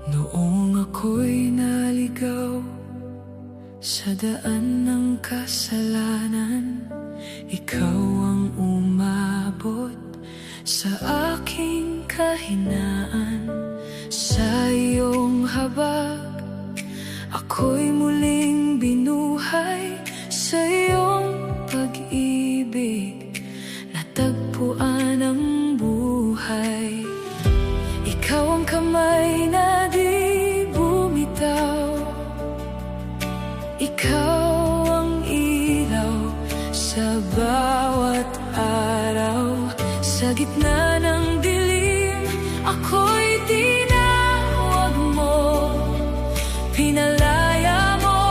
Noong ako'y naligaw sa daan ng kasalanan, ikaw ang umabot sa aking kahinaan. Sa iyong habag, ako'y muling binuhay. Sa iyong pag-ibig, natagpuan ang buhay. Ikaw ang kamay na di bumitaw, ikaw ang ilaw sa bawat araw. Sa gitna ng dilim, ako'y tinawag mo, pinalaya mo,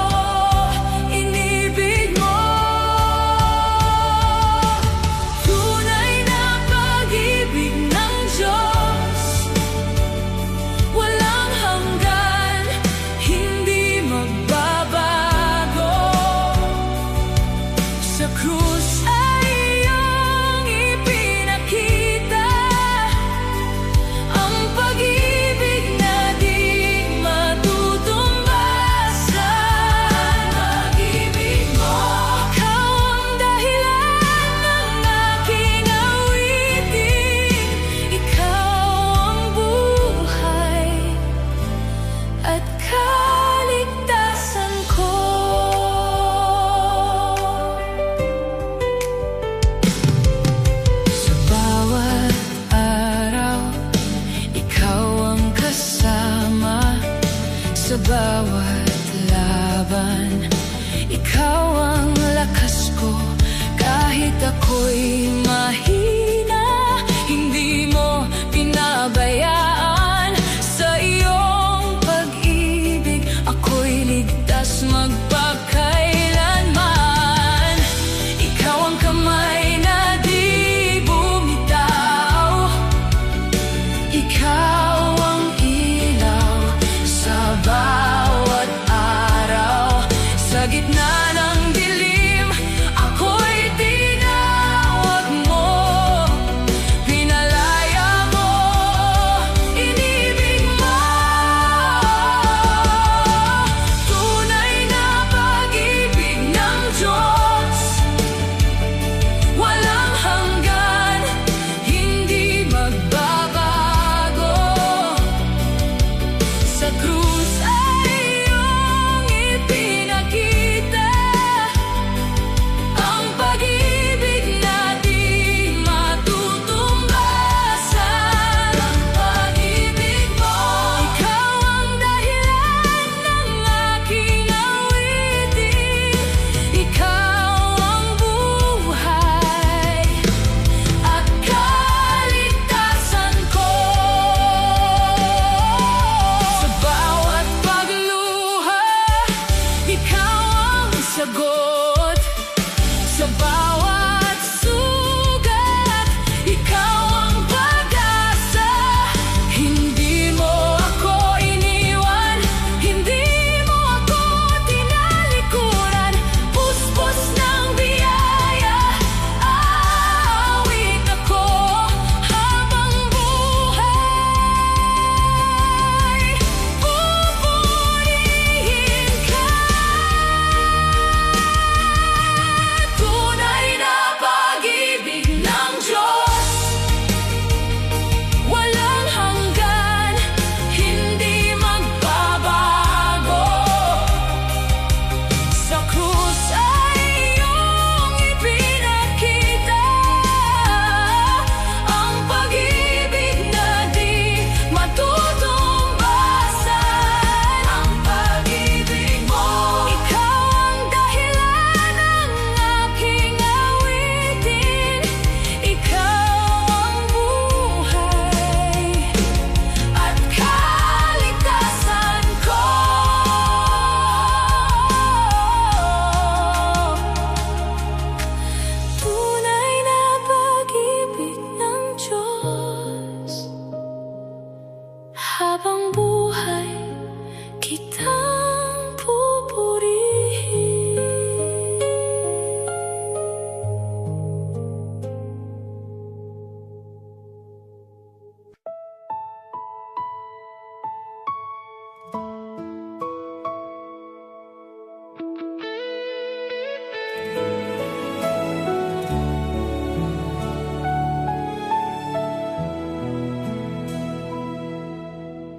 inibig mo. Tunay na pag-ibig ng Diyos, walang hanggan, hindi magbabago. Sa krus ay iyong ipinakita ang pag-ibig na di matutumbasan. Pag-ibig mo, ikaw ang dahilan ng aking awitin. Ikaw ang buhay at kaligtasan ko. Sa bawat araw, ikaw ang kasama. Sa bawat laban, ikaw ang lakas ko. Kahit ako'y mahina, hindi mo pinabayaan. Sa iyong pag-ibig, ako'y ligtas magpakailanman. Ikaw ang kamay na di bumitaw, ikaw ang ilaw sa bawat araw. Sa gitna ng dilim, ako'y tinawag mo,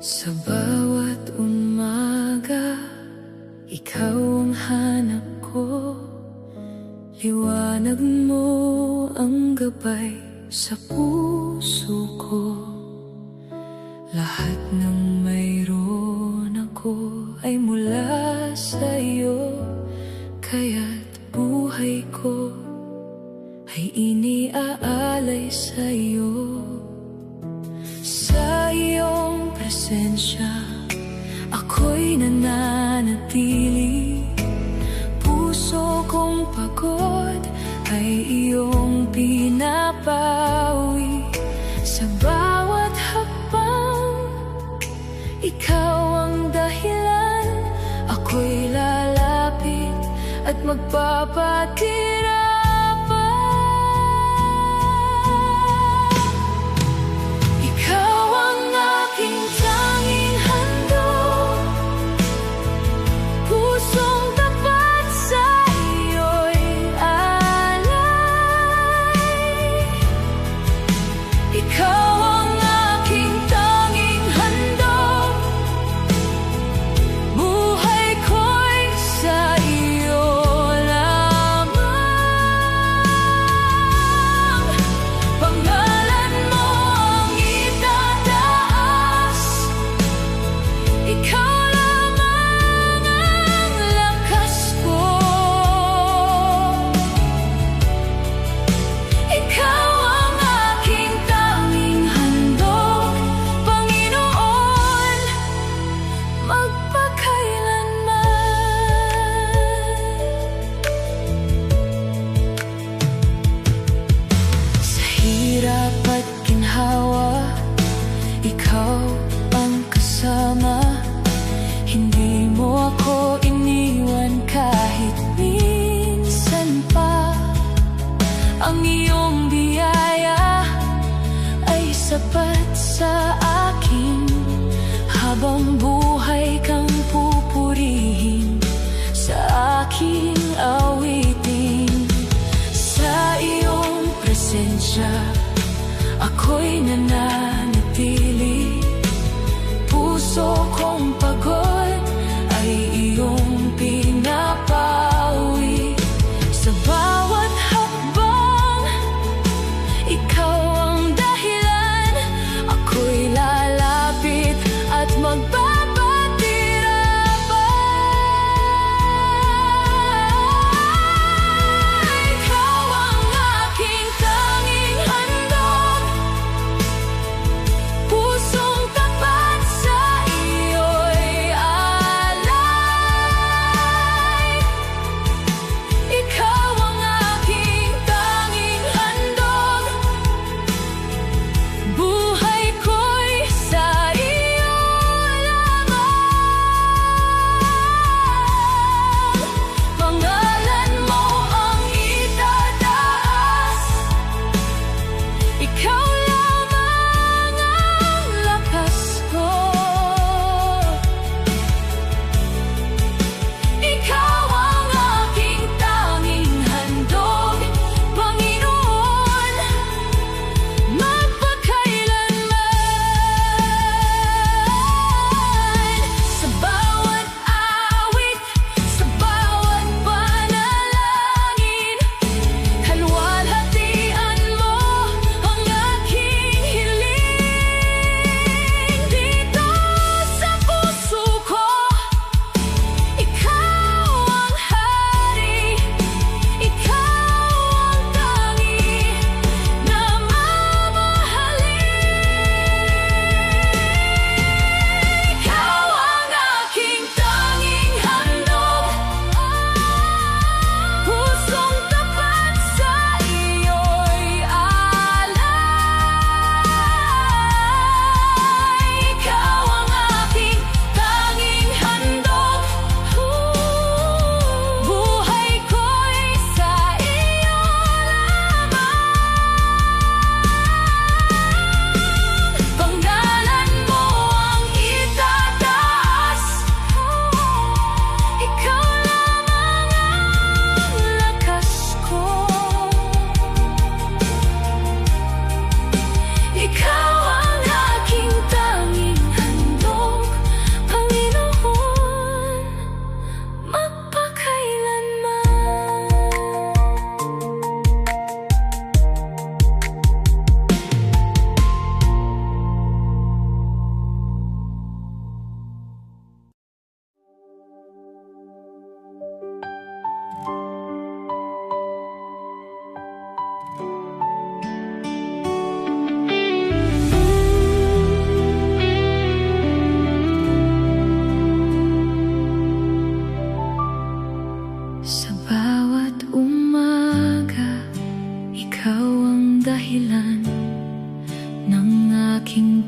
Sa bawat umaga, ikaw ang hanap ko. Liwanag mo ang gabay sa puso ko. Lahat ng mayroon ako ay mula sa'yo, kaya't buhay ko ay iniaalay sa'yo. Sa iyong presensya, ako'y nananatili. Puso kong pagod ay iyong pinapawi. Sa bawat hakbang, ikaw ang dahilan. Ako'y lalapit at magpapatira.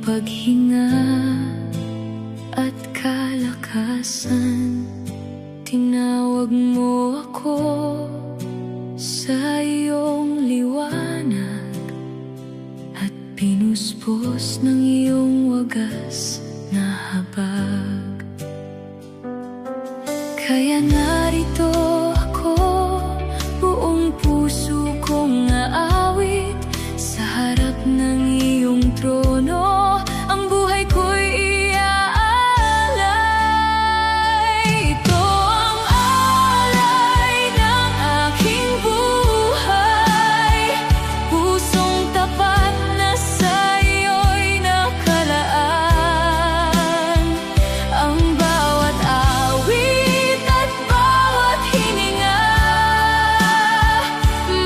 paghinga at kalakasan. Tinawag mo ako sa iyong liwanag at pinuspos ng iyong wagas na habag. Kaya narito ako, buong puso kong aawit sa harap ng iyong trono. Ang buhay ko'y iaalay. Ito ang alay ng aking buhay, pusong tapat na sa iyo'y nakalaan. Ang bawat awit at bawat hininga,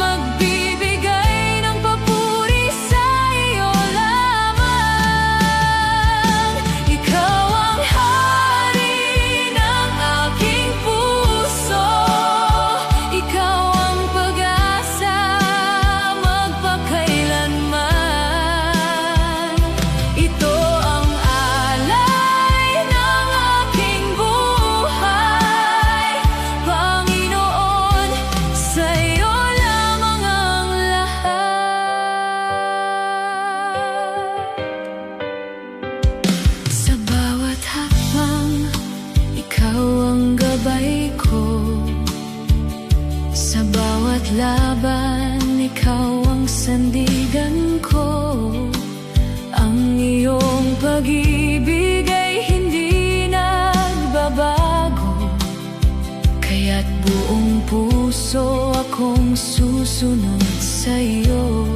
magbibigay ng papuri sa iyo lamang. Ikaw ang hari ng aking puso, ikaw ang pag-asa magpakailanman. Ito ang alay ng aking buhay, Panginoon, sa iyo lamang ang lahat. Sa bawat hakbang, ikaw ang gabay ko. Sa bawat laban, ikaw ang sandigan ko. Ang iyong pag-ibig ay hindi nagbabago, kaya't buong puso akong susunod sa iyo.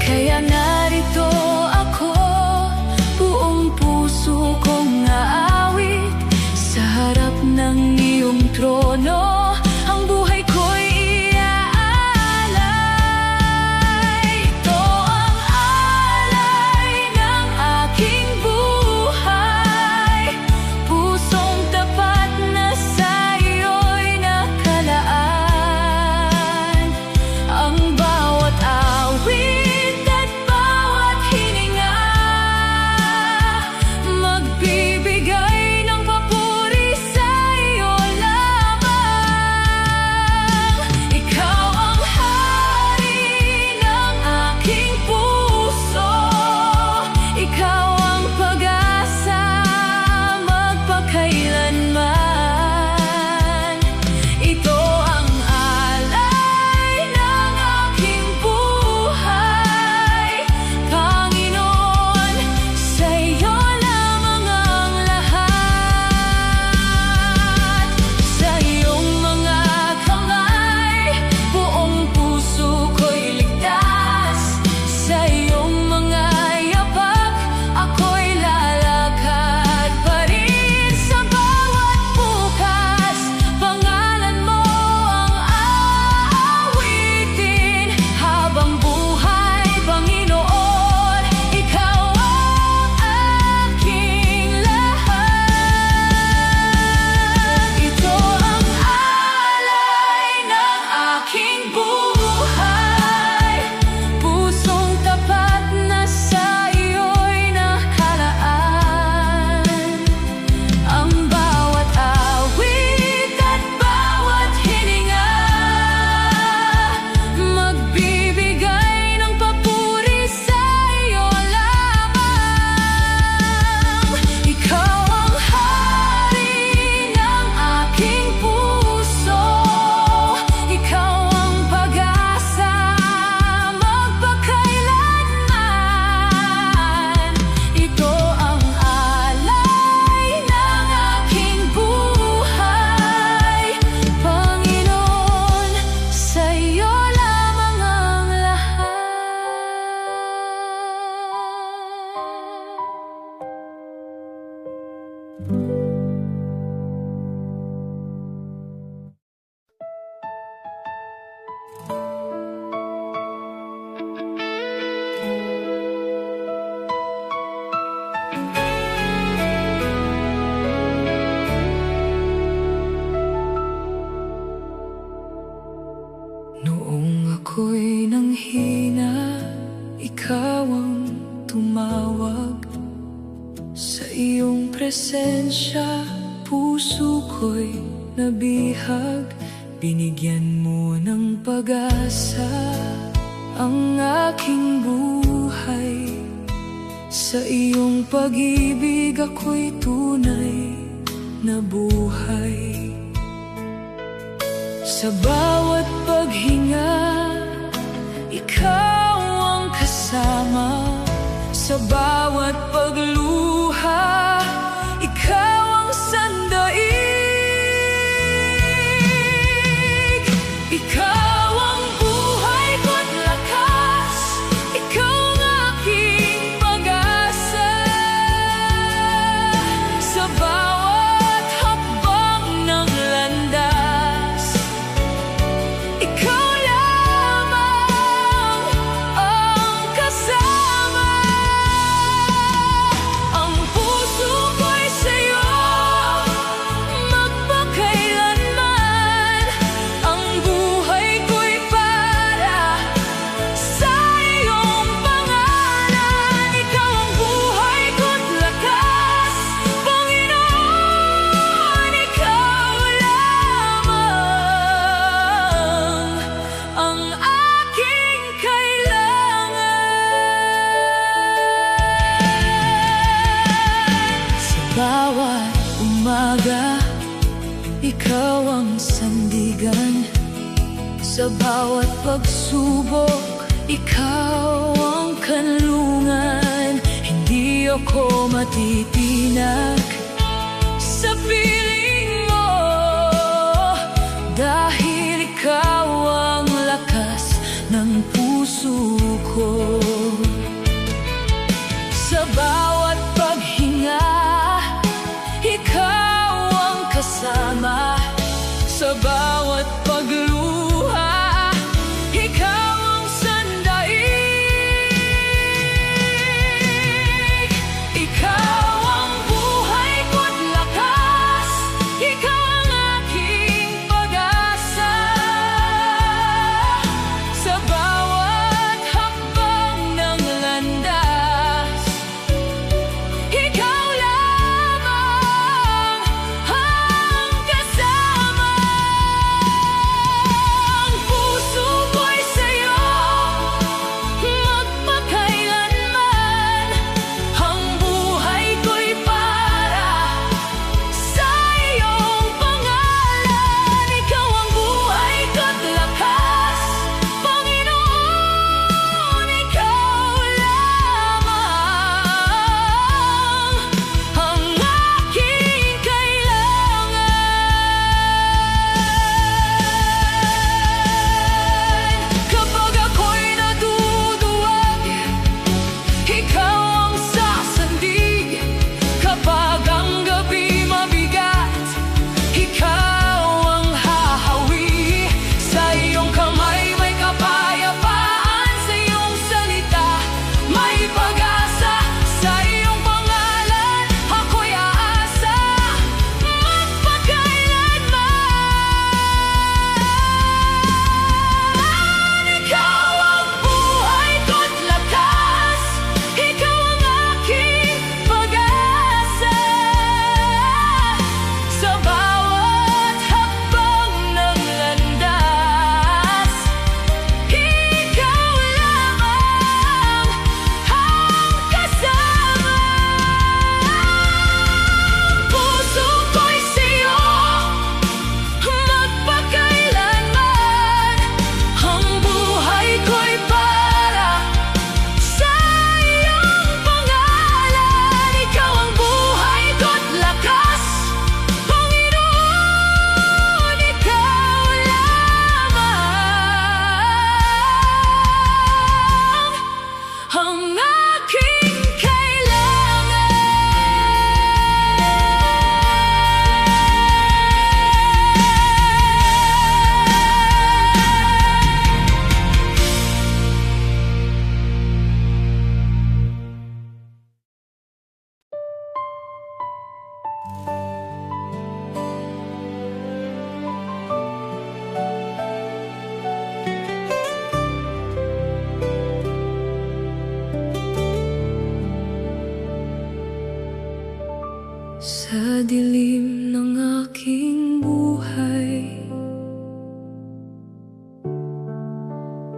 Kaya narito ako, buong puso kong aawit sa harap ng iyong trono. Ang buhay ko'y iaalay. Ito ang alay ng aking buhay, pusong tapat na sa iyo'y nakalaan. Ang bawat awit at bawat hininga, magbibigay ng papuri sa iyo lamang. Ikaw ang hari ng aking puso, ikaw ang pag-asa magpakailanman. Ito ang alay ng aking buhay, Panginoon, sa iyo lamang ang lahat. Sa iyong mga kamay, buong puso ko'y ligtas. Sa iyong mga yapak, ako'y lalakad pa rin. Sa bawat bukas, pangalan mo ang aawitin. Habang buhay, Panginoon, ikaw ang aking lahat. Ito ang alay ng aking buhay, pusong tapat na sa iyo'y nakalaan. Ang bawat awit at bawat hininga, magbibigay ng papuri sa iyo lamang. Ikaw ang hari ng aking puso, ikaw ang pag-asa magpakailanman. Ito ang alay ng aking buhay, Panginoon, sa iyo lamang ang lahat. Noong ako'y nanghina, ikaw ang presensya, puso ko'y nabihag. Binigyan mo ng pag-asa ang aking buhay. Sa iyong pag-ibig ako'y tunay na buhay. Sa bawat paghinga, ikaw ang kasama. Sa bawat pagluha, ikaw ang sandaig. Ikaw ang buhay ko't lakas, ikaw ang aking pag-asa. Sa bawat hakbang ng landas, ikaw lamang ang kasama. Ang puso ko'y sa'yo magpakailanman. Ang buhay ko'y para sa iyong pangalan. Ikaw ang buhay ko't lakas, Panginoon, ikaw lamang ang aking kailangan. Sa bawat umaga, ikaw ang sandigan. Sa bawat pagsubok, ikaw ang kanlungan. Hindi ako matitinag sa piling mo, dahil ikaw ang lakas ng puso ko. Sa bawat paghinga, ikaw ang kasama. Sa bawat pagluha, ikaw ang sandaig. Ikaw ang buhay ko't lakas, ikaw ang aking pag-asa. Sa bawat hakbang ng landas, Sa dilim ng aking buhay,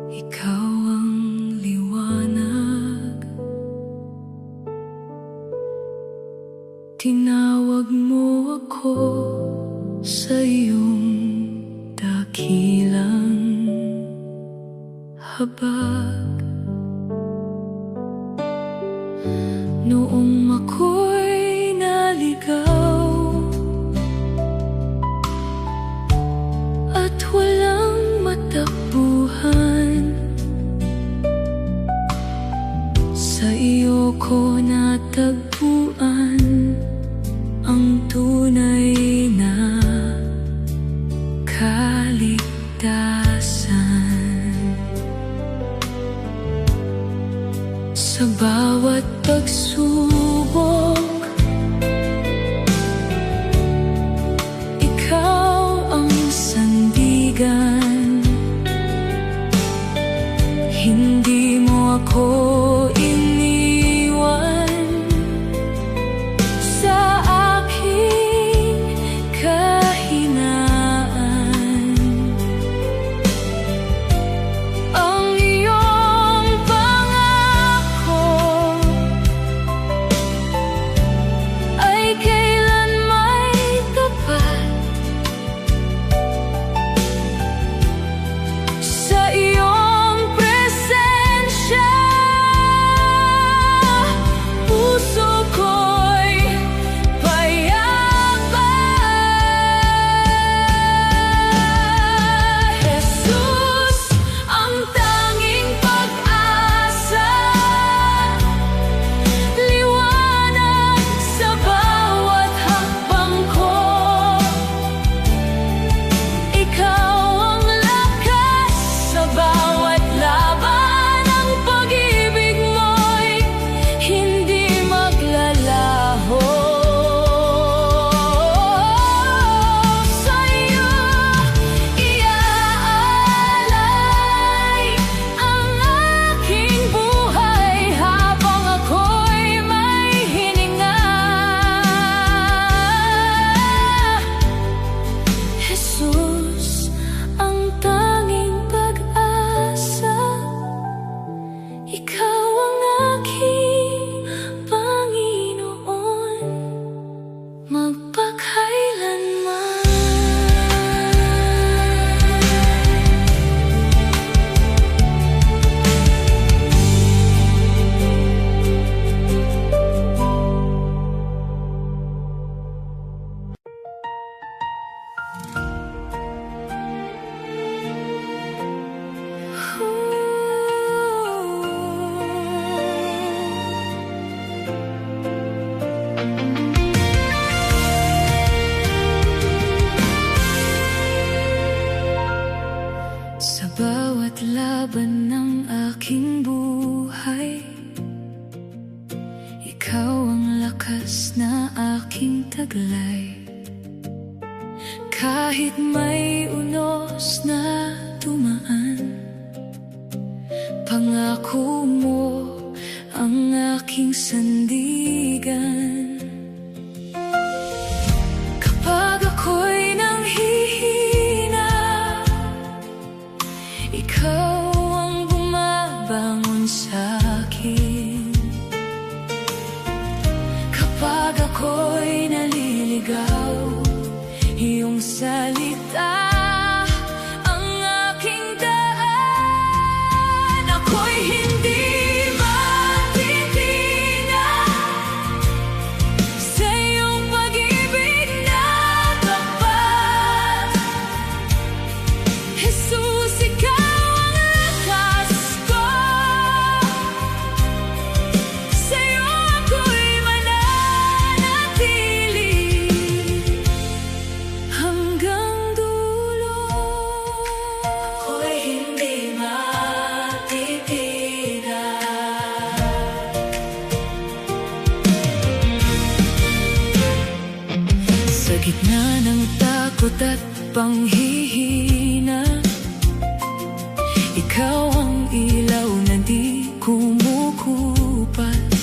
ikaw ang liwanag. Tinawag mo ako sa iyong dakilang habag. Noong ako'y naligaw at walang matakbuhan, sa iyo ko natagpuan ang tunay na kaligtasan. Sa bawat pagsubok, ikaw ang sandigan. Hindi mo ako iniwan sa aking kahinaan. Ang iyong pangako ay kailan may tapat. Sa iyong presensya, puso ko'y payapa. Jesus, ang tanging pag-asa, liwanag sa bawat hakbang ko. Ikaw ang lakas sa bawat laban, ang pag-ibig mo'y hindi maglalaho. Sa iyo iaalay ang aking buhay habang ako'y may hininga. Jesus, ang tanging pag-asa, ikaw ang aking Panginoon, magpakailanman. Sa bawat laban ng aking buhay, ikaw ang lakas na aking taglay. Kahit may unos na dumaan, pangako mo ang aking sandigan. Kapag ako'y nanghihina, ikaw ang bumabangon sa'kin. Kapag ako'y naliligaw, iyong salita ang aking daan. Ako'y hindi matitinag sa iyong pag-ibig na tapat. Jesus, ikaw ang lakas ko. Sa iyo ako'y mananatili hanggang dulo. Ako'y hindi matitinag sa gitna ng takot at panghihina. Ikaw ang ilaw na di kumukupas,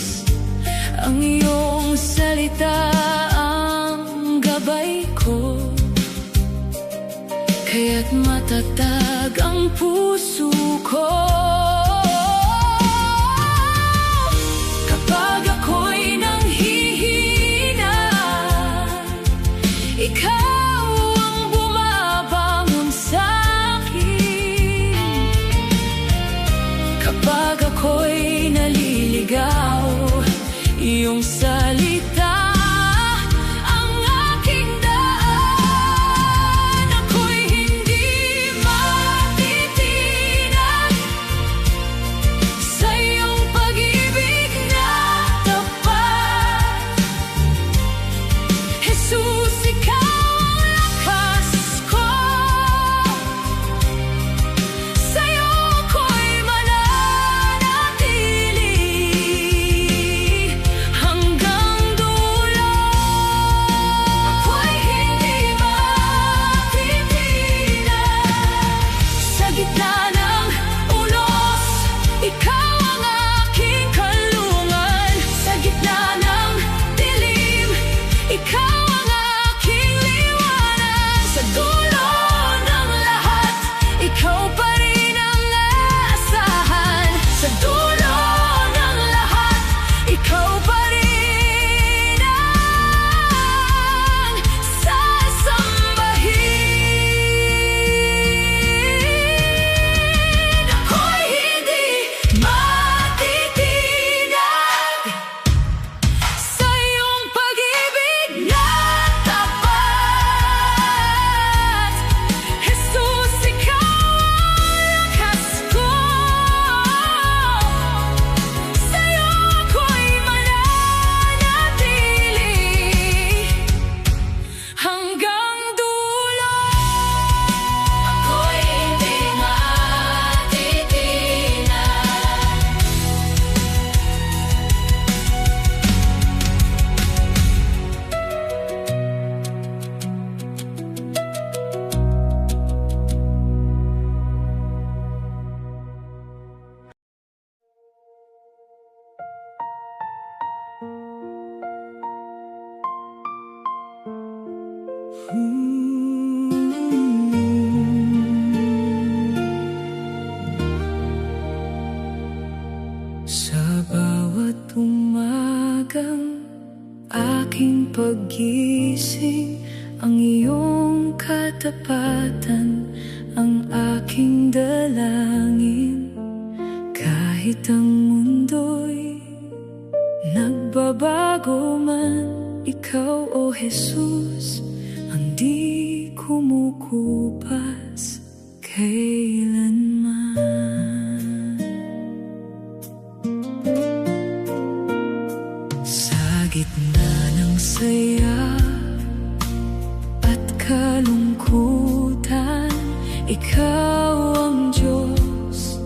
ang iyong salita ang matatag ang puso ko. Kapag ako'y nanghihina, ikaw ang bumabangon sa'kin. Kapag ako'y naliligaw, iyong salita ang aking daan. Ako'y hindi matitinag sa iyong pag-ibig na tapat. Jesus, ikaw ang lakas ko. Sa'yo ako'y mananatili hanggang dulo. Ako'y hindi matitinag sa gitna ng unos. Ikaw ang aking kalungan. Sa gitna ng dilim, ikaw ang aking liwanag. Sa dulo ng lahat, ikaw pa rin ang asahan. Sa dulo ng lahat, ikaw pa rin ang sasambahin. Ako'y hindi matitinag sa iyong pag-ibig na tapat. Jesus, ikaw ang lakas ko. Sa'yo ako'y mananatili hanggang dulo. Ako'y hindi matitinag. Sa bawat umagang aking paggising, ang iyong katapatan ang aking dalangin. Kahit ang mundo'y nagbabago man, ikaw, O Jesus, ang di kumukupas kailanman. Sa gitna ng saya at kalungkutan, ikaw ang Diyos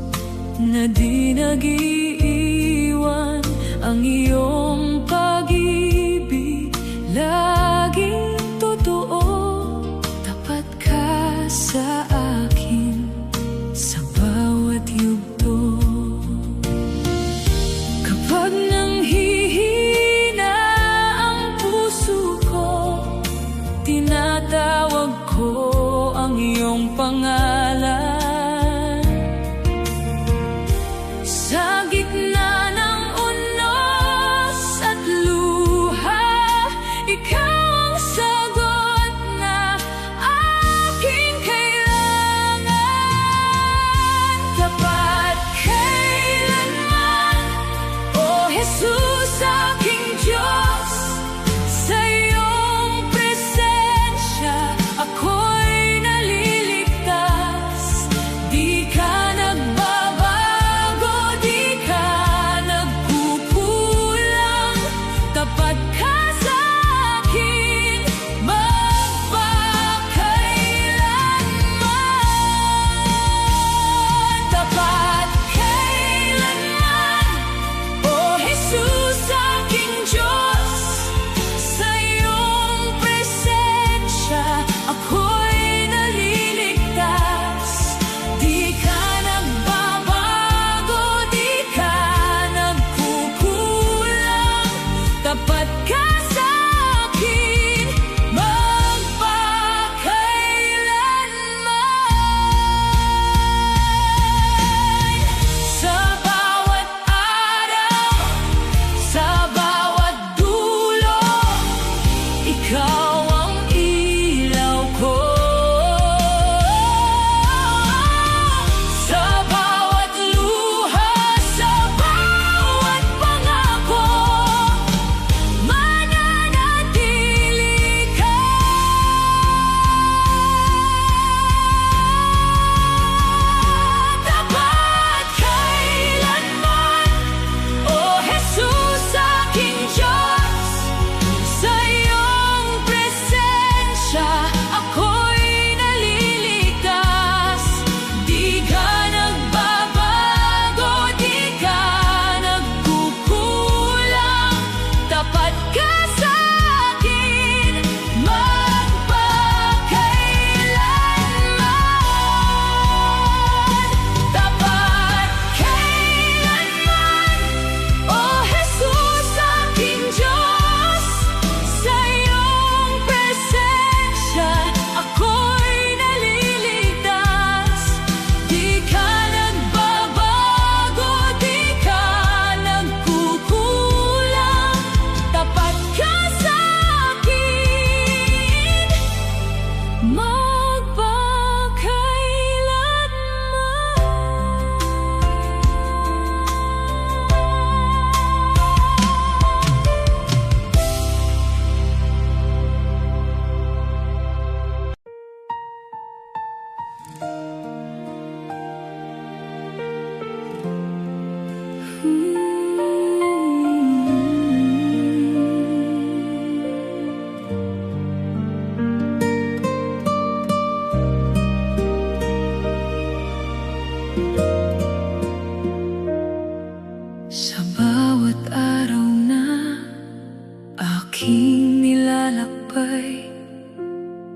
na di nag-iiwan. Ang iyong pag-ibig laging totoo. Tapat ka sa akin sa bawat yugto. Kapag nanghihina ang puso ko, tinatawag ko ang iyong pangalan. Sa gitna ng unos at luha, ikaw ang sagot na aking kailangan. Tapat kailanman, O Jesus, aking Diyos. Sa iyong presensya ako'y naliligtas. Di ka nagbabago, di ka nagkukulang. Tapat ka sa akin magpakailanman. Tapat kailanman, O Jesus, aking aking nilalakbay.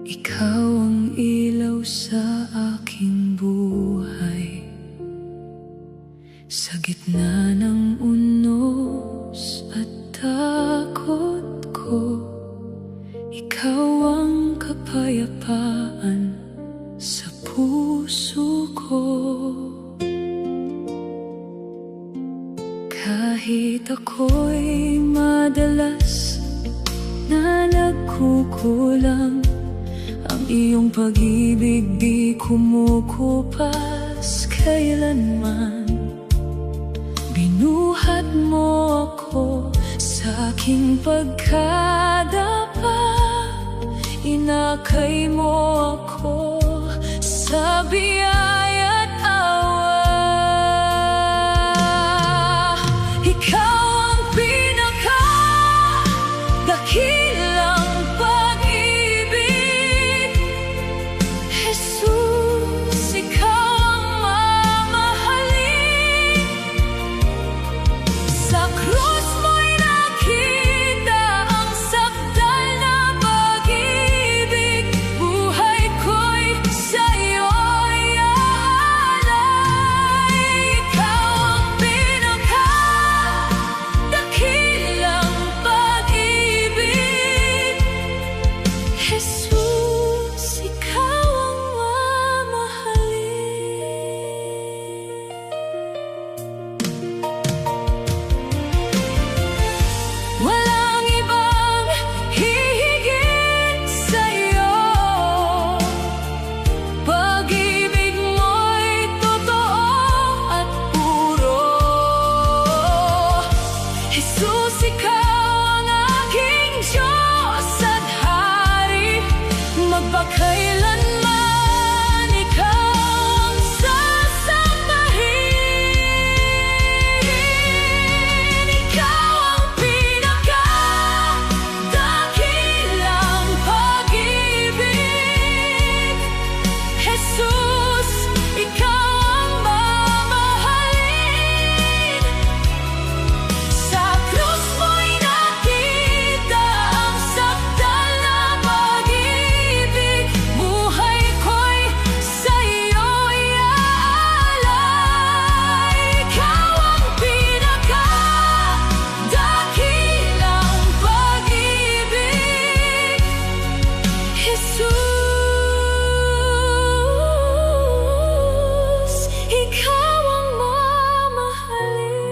Ikaw ang ilaw sa aking buhay. Sa gitna ng unos at takot ko, ikaw ang kapayapaan sa puso ko. Kahit ako'y madalas na nagkukulang, ang iyong pag-ibig di kumukupas kailanman. Binuhat mo ako sa aking pagkadapa, inakay mo ako sa biya't awa. Ikaw ang pinakadakilang pag-ibig, Jesus, ikaw ang mamahalin. Sa krus mo'y nakita ang sakdal na pag-ibig, buhay ko'y sa'yo'y aalay. Ikaw ang pinakadakilang pag-ibig, Jesus, ikaw ang mamahalin. Walang ibang hihigit sa'yo, pag-ibig mo'y totoo at puro. Jesus, ikaw ang aking Diyos at Hari, magpakailanman ikaw ang sasambahin. Ikaw ang pinakadakilang pag-ibig, Jesus, ikaw ang mamahalin. Sa krus mo'y nakita ang sakdal na pag-ibig, buhay ko'y sa'yo'y aalay. Ikaw ang pinakadakilang pag-ibig, Jesus, ikaw ang mamahalin.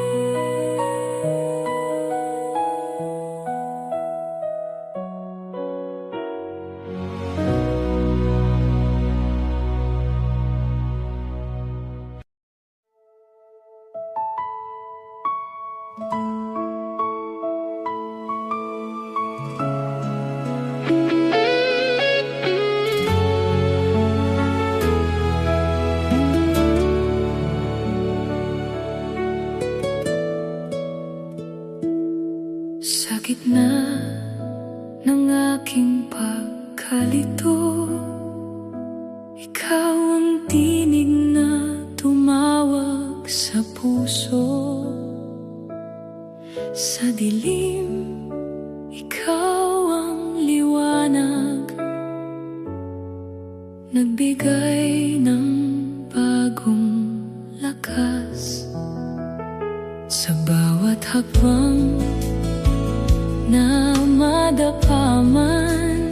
Sa gitna ng aking pagkalito, ikaw ang tinig na tumawag sa puso. Sa dilim, ikaw ang liwanag, nagbigay ng bagong lakas. Sa bawat hakbang na madapa man,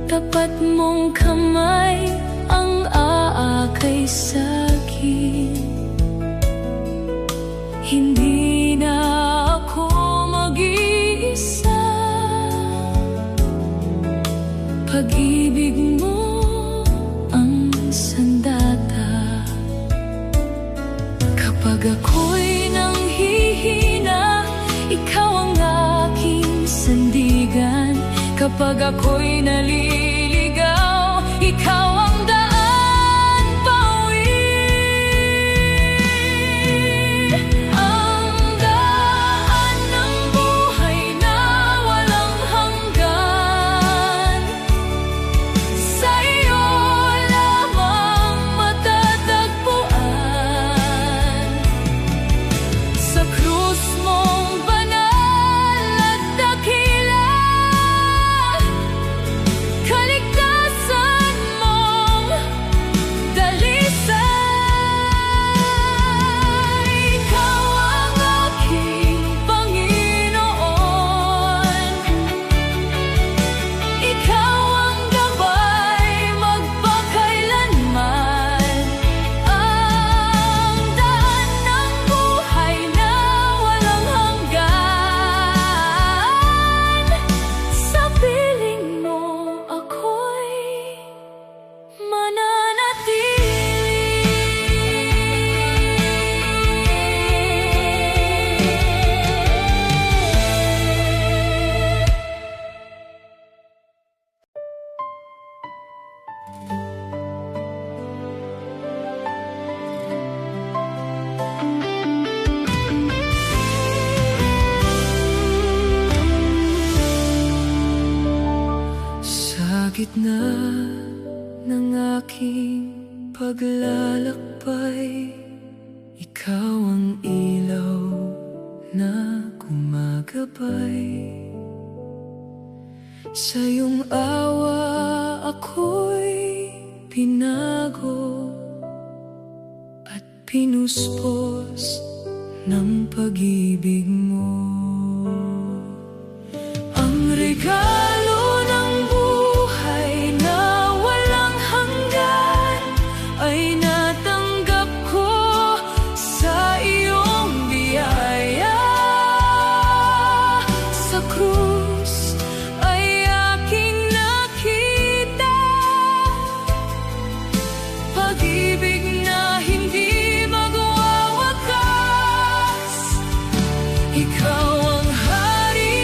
tapat mong kamay ang aakay sa'kin. Hindi na ako mag-iisa, pag-ibig mo ang sandata. Kapag ako'y nanghihina, ikaw ang aking sandigan. Kapag ako'y naliligaw, ikaw ang daan pauwi. Ang daan ng buhay na walang hanggan, sa iyo lamang matatagpuan. Sa krus mong banal at dakila, gitna ng aking paglalakbay, ikaw ang ilaw na gumagabay. Sa iyong awa ako'y pinago at pinuspos ng pag-ibig mo. Ang regalo ng buhay na walang hanggan ay natanggap ko sa iyong biyaya. Sa krus ay aking nakita pag-ibig na hindi magwawakas. Ikaw ang hari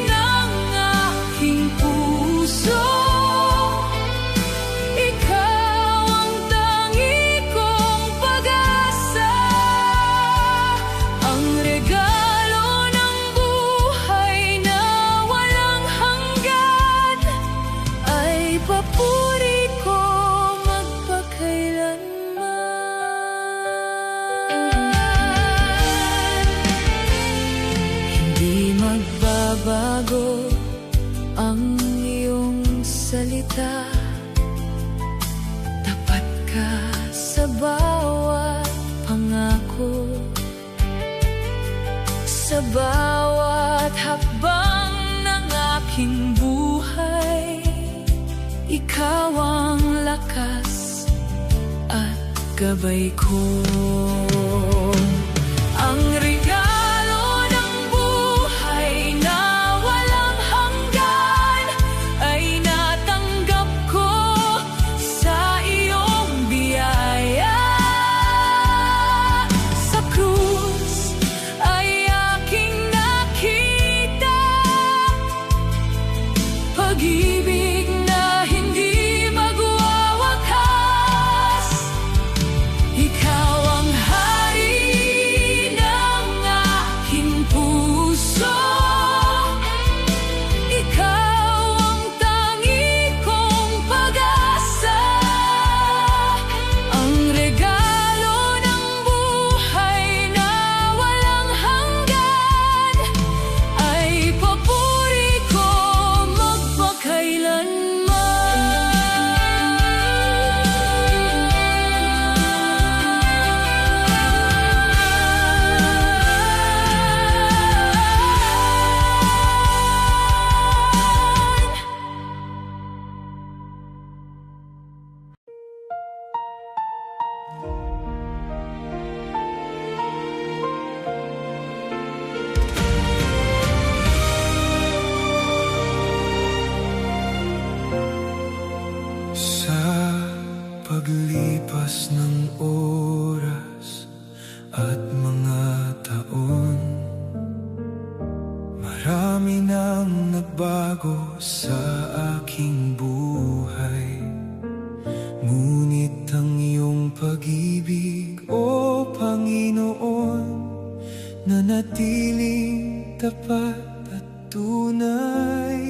ng aking puso, ikaw ang tangi kong pag-asa. Ang regalo ng buhay na walang hanggan ay papuri ko Hindi magbabago ang iyong salita, tapat ka sa bawat pangako, sa bawat hakbang ng aking buhay. Ikaw ang lakas at gabay ko. Ang regalo ng buhay na walang hanggan ay natanggap ko sa iyong biyaya. Sa krus ay aking nakita pag-ibig na hindi magwawakas. Ikaw ang hari ng aking puso, ikaw ang tangi kong pag-asa. Ang regalo ng buhay na walang hanggan ay papuri ko Sa paglipas ng oras at mga taon, marami nang nagbago sa aking buhay. Ngunit ang iyong pag-ibig, O Panginoon, nanatiling tapat at tunay.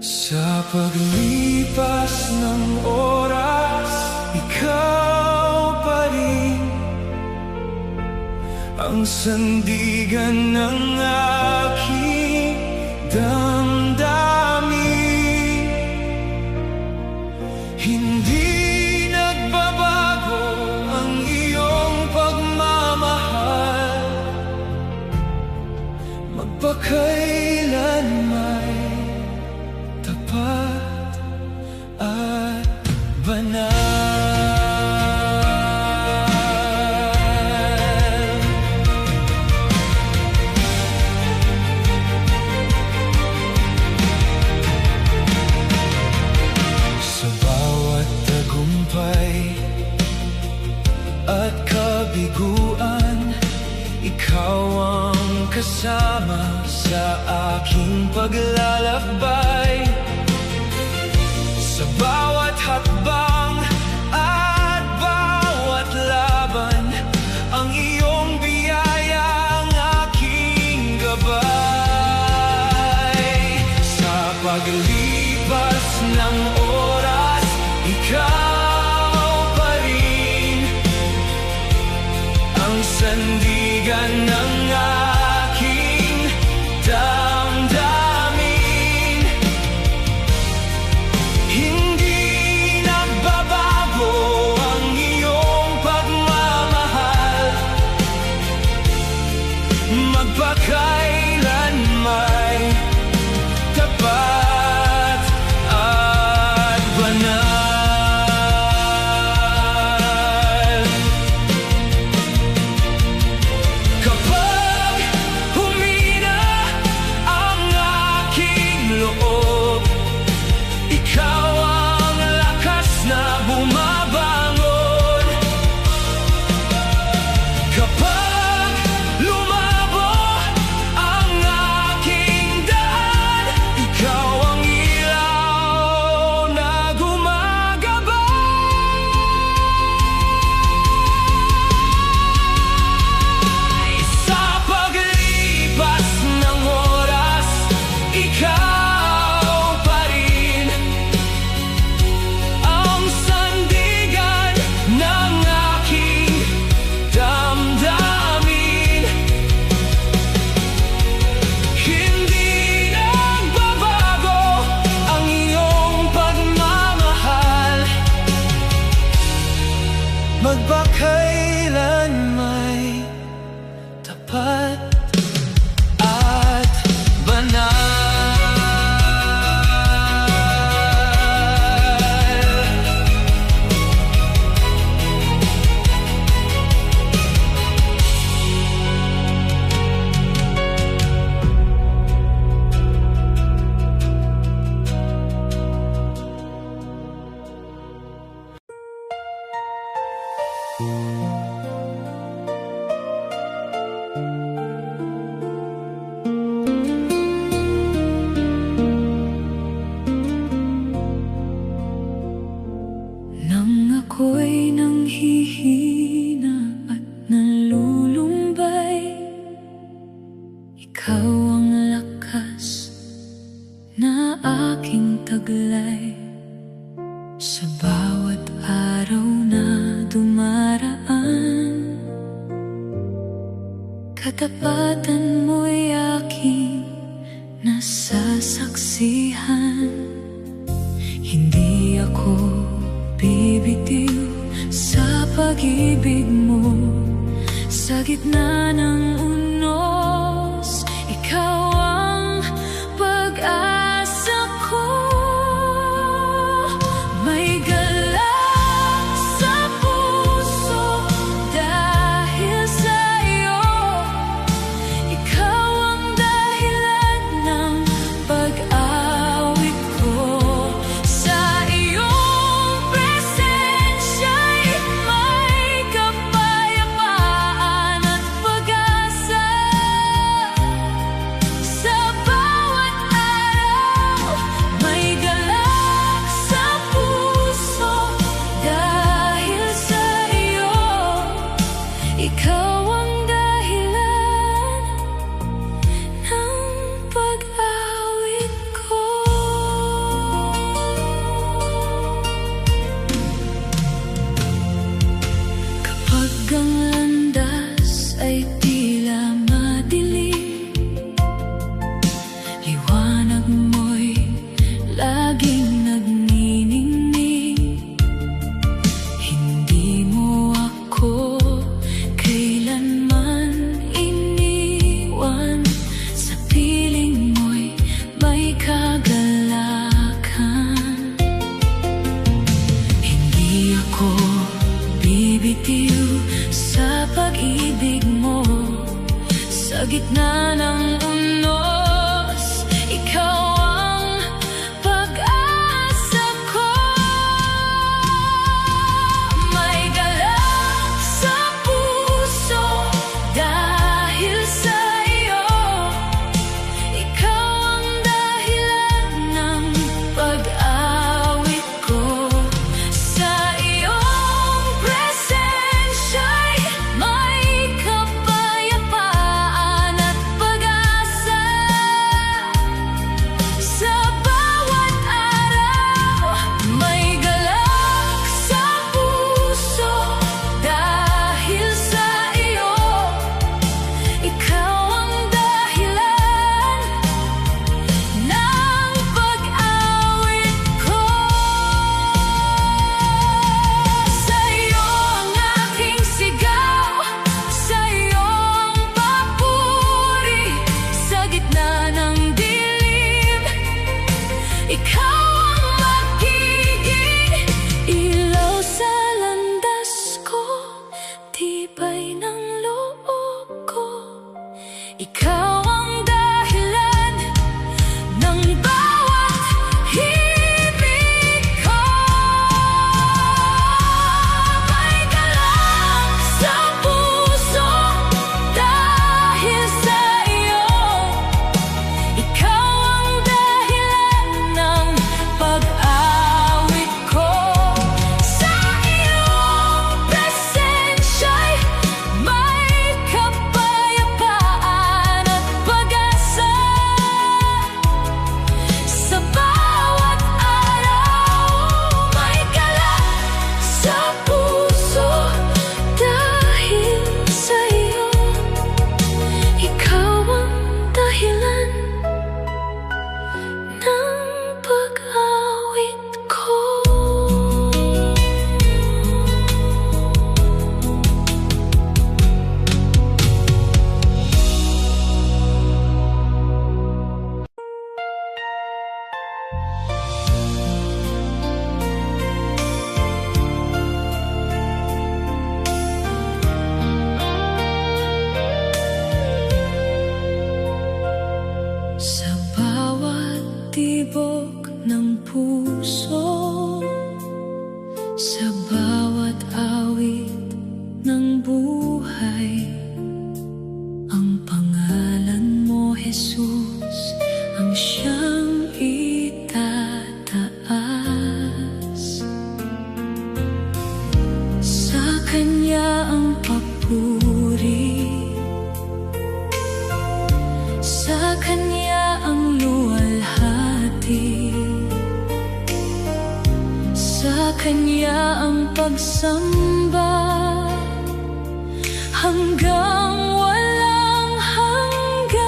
Sa paglipas ng oras, ikaw pa rin ang sandigan ng aking damdamin. Hindi nagbabago ang iyong pagmamahal, magpakailanman tapat at banal. Sa bawat tagumpay at kabiguan, ikaw ang kasama sa aking paglalakbay. Sa bawat hakbang at bawat laban, ang iyong biyaya ang aking gabay. Sa paglipas maglay sa bawat araw na dumaraan. Katapatan mo'y aking nasasaksihan. Hindi ako bibitiw sa pag-ibig mo. Sa gitna ng unos, ikaw ang pag-asa ko. May galak sa puso dahil sa iyo. Ikaw ang dahilan ng pag-awit ko. Sa iyong presensya'y may kapayapaan at pag-asa. Sa bawat araw, may galak sa puso dahil sa iyo. Ikaw ang dahilan ng pag-awit ko. Kapag ang landas ay tila madilim, liwanag mo'y laging nagniningning. Hindi mo ako kailanman iniwan. Sa piling mo'y may kagalakan. Hindi ako bibitiw sa pag-ibig mo. Sa gitna ng unos, ikaw ang pag-asa ko. May galak sa puso dahil sa iyo. Ikaw ang dahilan ng pag-awit ko. Sa iyong presensya'y may kapayapaan at pag-asa. Sa bawat araw, may galak sa puso dahil sa iyo. Ikaw ang dahilan ng pag-awit ko. Sa iyo ang aking sigaw, sa iyo ang papuri. Sa gitna ng dilim, ikaw ang magiging ilaw sa landas ko, tibay ng loob ko. Ikaw ang dahilan ng bawat himig ko. May galak sa puso dahil sa iyo. Ikaw ang dahilan ng pag-awit ko. Sa iyong presensya'y may kapayapaan at pag-asa. Sa bawat araw, may galak sa puso dahil sa iyo. Ikaw ang dahilan ng pag-awit ko. Sa bawat tibok ng puso, sa bawat awit ng buhay, ang pangalan mo, Jesus, ang siyang itataas. Sa Kanya ang papuri, sa Kanya ang luwalhati. Kanya ang pagsamba hanggang walang hanggan.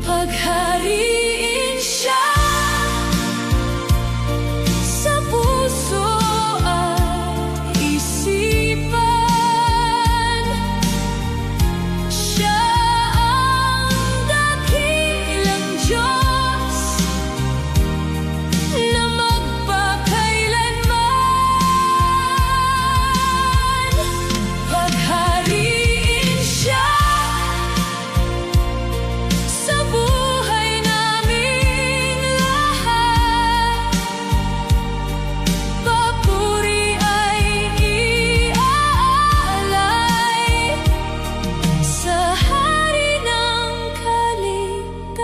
Paghariin siya sa puso at isipan. Siya ang dakilang Diyos na magpakailanman. Paghariin siya sa buhay naming lahat. Papuri ay iaalay sa hari ng kaligtasan.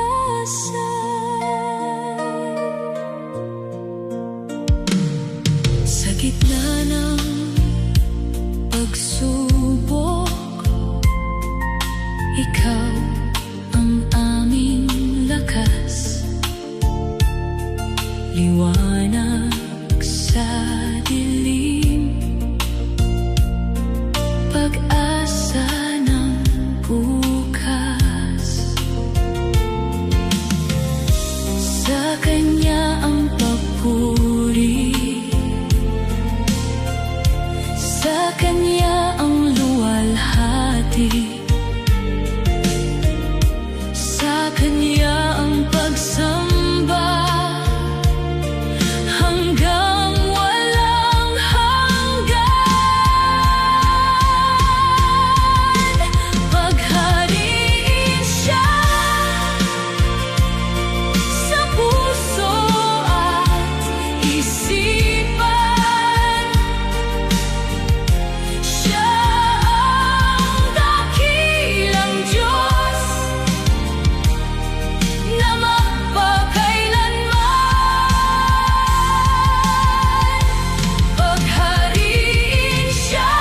Sa gitna ng pagsubok, ikaw ang aming lakas, liwanag sa dilim, pag-asa ng bukas. Sa Kanya ang papuri, sa Kanya ang luwalhati, sa Kanya ang pagsamba hanggang walang hanggan. Paghariin siya sa puso at isipan. Siya ang dakilang Diyos na magpakailanman. Paghariin siya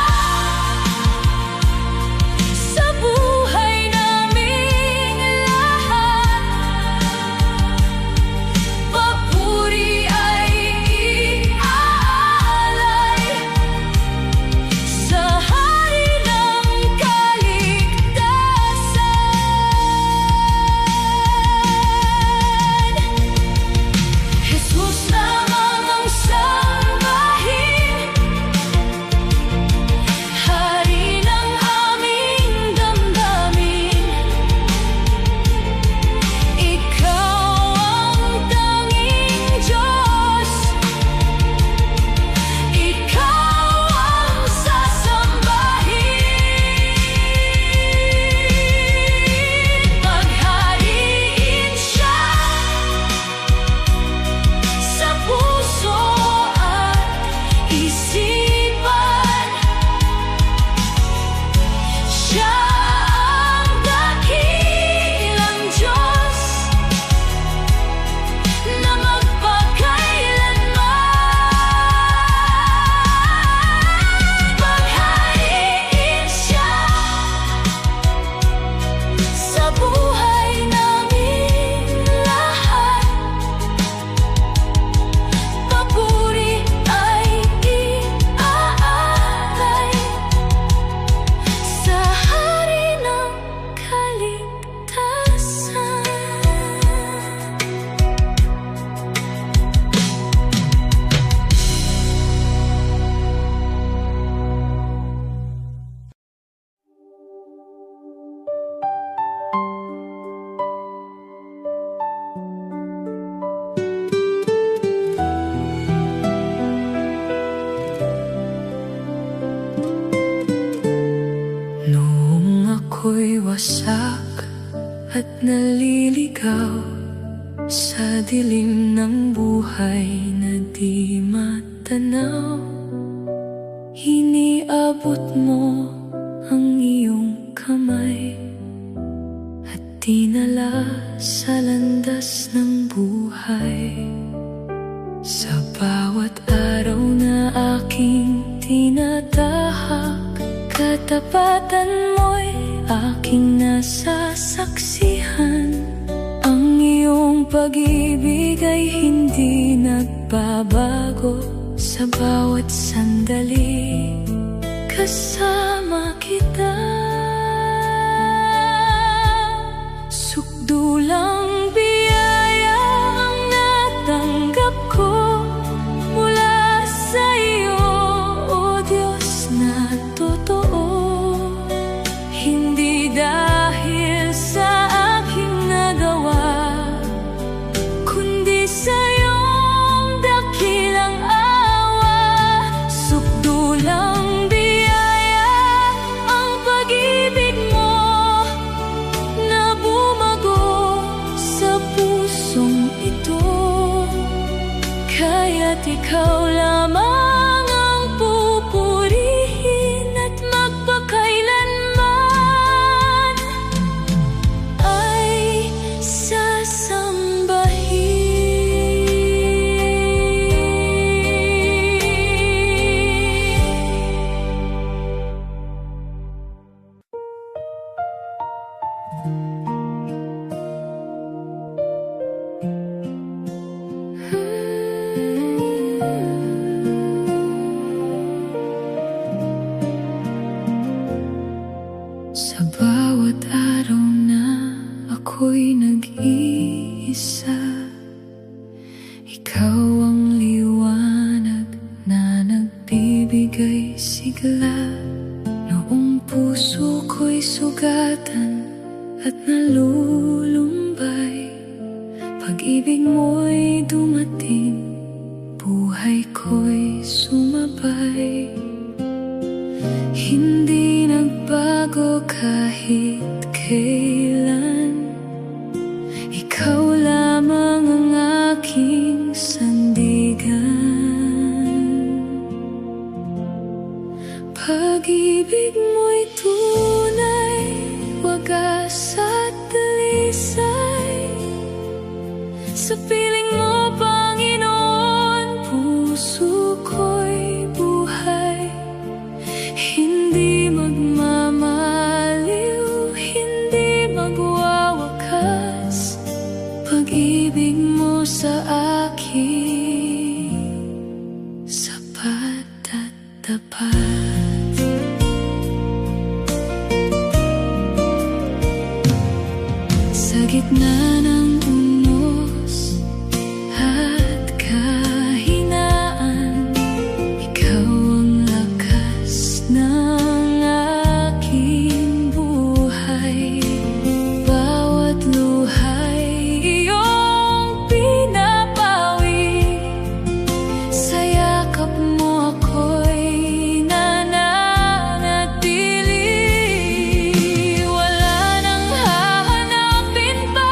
sa buhay naming lahat. Papuri ay iaalay sa hari ng kaligtasan. Jesus lamang ang sambahin, hari ng aming damdamin. Ikaw ang tanging Diyos, ikaw ang sasambahin. Paghariin siya sa puso at isipan. Siya ang dakilang Diyos na magpakailanman. Paghariin siya sa buhay naming lahat. Papuri ay iaalay sa hari ng kaligtasan. Noong ako'y wasak at naliligaw sa dilim ng buhay na di matanaw, iniabot mo ang iyong kamay at dinala sa landas ng buhay. Sa bawat araw na aking tinatahak, katapatan mo'y aking nasasaksihan. Ang iyong pag-ibig ay hindi nagbabago sa bawat sandali. Kasama kita, sukdulang biyaya ang natanggap ko mula sa iyo, o Diyos na totoo. Hindi dahil sa aking nagawa, kundi sa iyong dakilang awa. Sukdulang biyaya ang pag-ibig mo na bumago sa pusong ito. Kaya't ikaw lamang ang pupurihin at magpakailanman ay sa bawat araw na ako'y nag-iisa, ikaw ang liwanag na nagbibigay sigla. Noong puso ko'y sugatan at nalulumbay, pag-ibig mo'y dumating, buhay ko'y sumabay. Hindi nagbago kahit kailan, ikaw lamang ang aking sandigan. Pag-ibig mo'y tunay, wagas at dalisay. Sa piling mo, Panginoon, puso ko'y buhay. Hindi magmamaliw, hindi magwawakas, pag-ibig mo sa akin sapat at tapat. Sa gitna ng unos at kahinaan, ikaw ang lakas ng aking buhay. Bawat luhay iyong pinapawi, sa yakap mo ako'y nananatili. Wala nang hahanapin pa,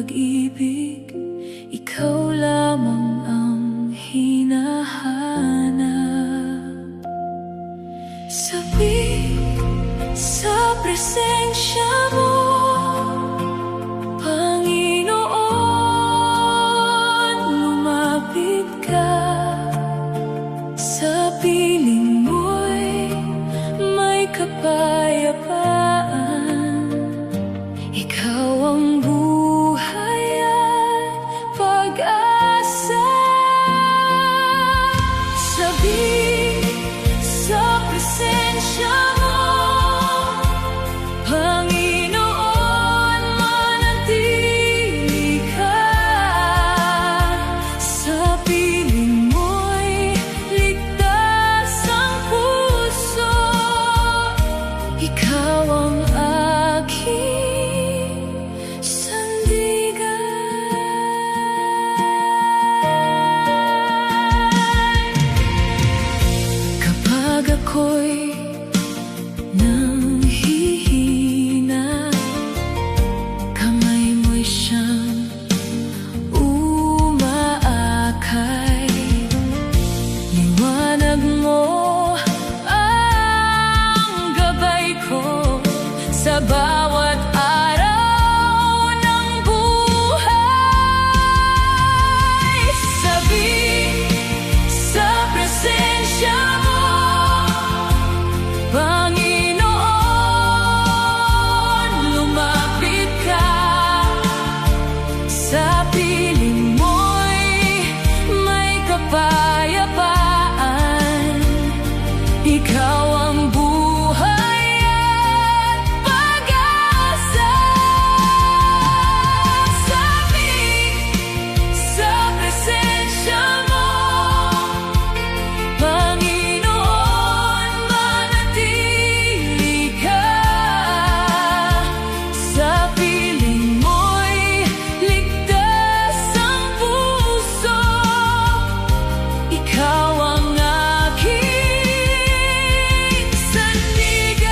pag-ibig, ikaw lamang ang hinahanap. Sabik sa presensya mo, Panginoon, lumapit ka. Sa piling mo'y may kapayapaan. Ikaw ang buhay at pag-asa. Sabik sa presensya mo, Panginoon, manatili ka. Sa piling mo'y ligtas ang puso. Ikaw ang aking sandigan. Kapag ako'y nanghihina, kamay mo'y siyang umaakay. Liwanag mo ang gabay ko sa bawat araw ng buhay. Sabik sa presensya mo, Panginoon, lumapit ka. Sa piling mo'y may kapayapaan. Ikaw ang buhay at pag-asa. Sabik sa presensya mo, Panginoon, manatili ka. Sa piling mo'y ligtas ang puso. Ikaw ang aking sandigan.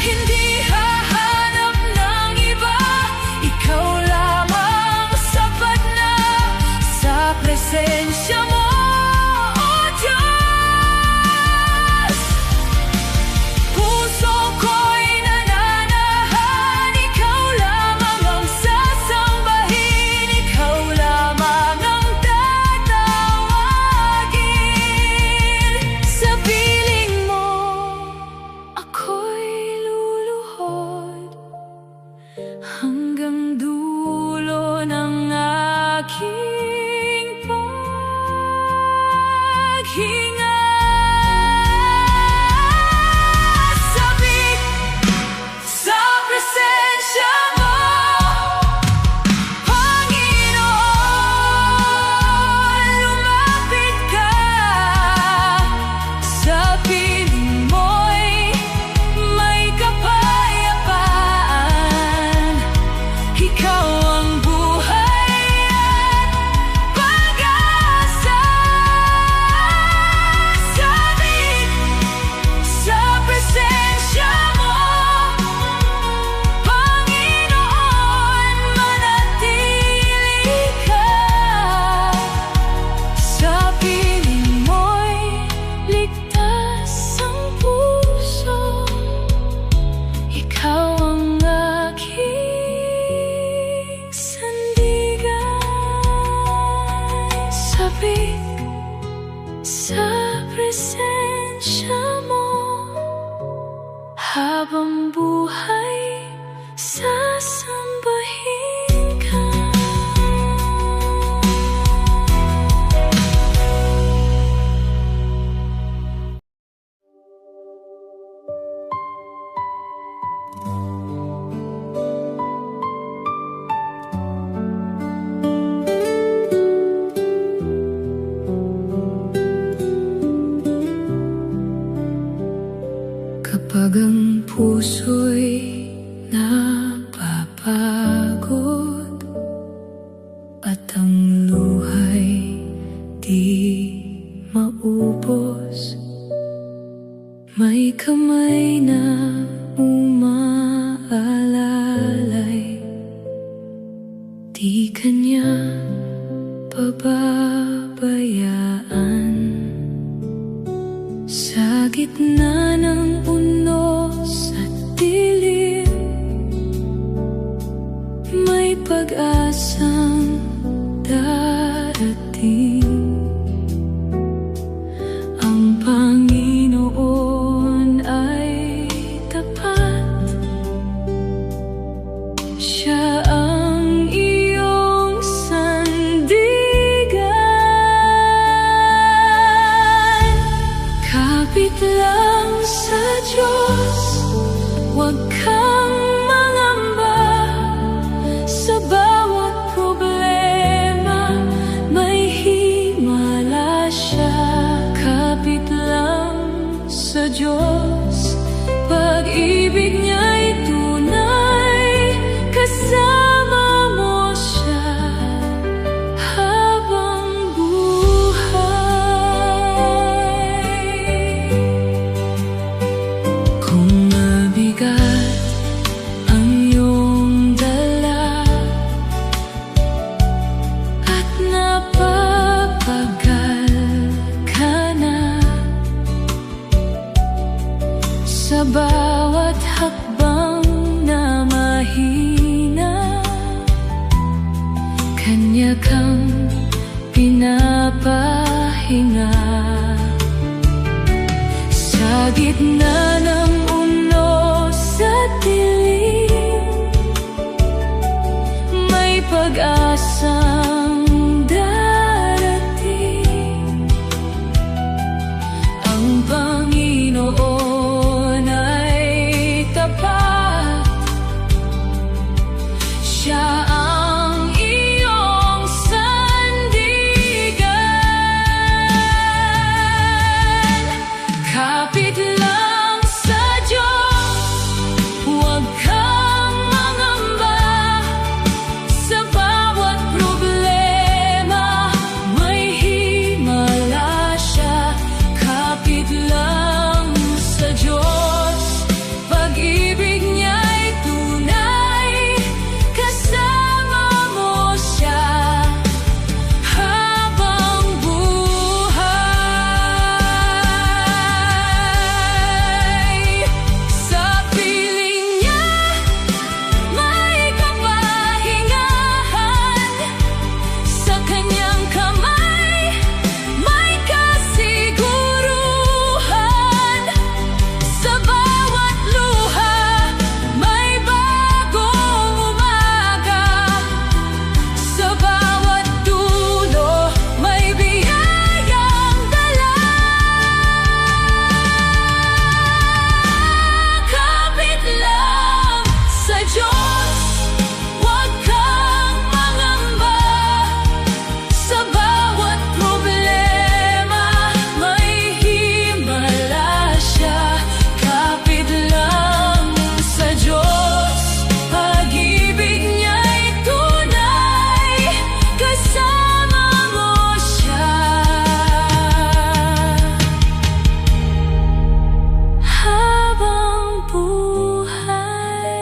Hindi hahanap ng iba, ikaw lamang sapat na. Sa presensya mo, O Diyos, puso ko'y nananahan. Ikaw lamang ang sasambahin, ikaw lamang ang tatawagin. Sa piling mo, ako'y luluhod hanggang dulo ng aking paghinga. Sabik sa presensya mo, Panginoon, lumapit ka. Sa piling mo'y may kapayapaan. Ikaw ang buhay at pag-asa. Sabik sa presensya mo, Panginoon, manatili ka. Sa piling mo'y ligtas ang puso. Ikaw ang aking sandigan. Sabik sa presensya mo, habang buhay sasambahin ka. Kapag ang puso'y napapagod at ang luha'y di maubos, may kamay na umaalalay pabayaan. Sa gitna ng unos at dilim, may pag-asang darating. Ang Panginoon ay tapat, Siya ang iyong sandigan. Kapit lang sa Diyos, huwag kang mangamba. Sa bawat problema, may himala Siya. Kapit lang sa Diyos, pag-ibig niya'y tunay. Kasama mo Siya habang buhay. Kung mabigat ang iyong dala at napapagal ka na, sa bawat hakbang na mahina, Kanya kang pinapahinga. Sa gitna ng unos at dilim, may pag-asang darating. Ang Panginoon ay tapat, Siya ang iyong sandigan. Kapit lang sa Diyos, huwag kang mangamba. Sa bawat problema, may himala Siya. Kapit lang sa Diyos, pag-ibig niya'y tunay. Kasama mo Siya habang buhay. Sa piling niya, may kapahingahan. Sa Kanyang kamay, may kasiguruhan. Sa bawat luha, may bagong umaga. Sa bawat dulo, may biyayang dala. Kapit lang sa Diyos, huwag kang mangamba. Sa bawat problema, may himala Siya. Kapit lang sa Diyos, pag-ibig niya'y tunay. Kasama mo Siya habang buhay.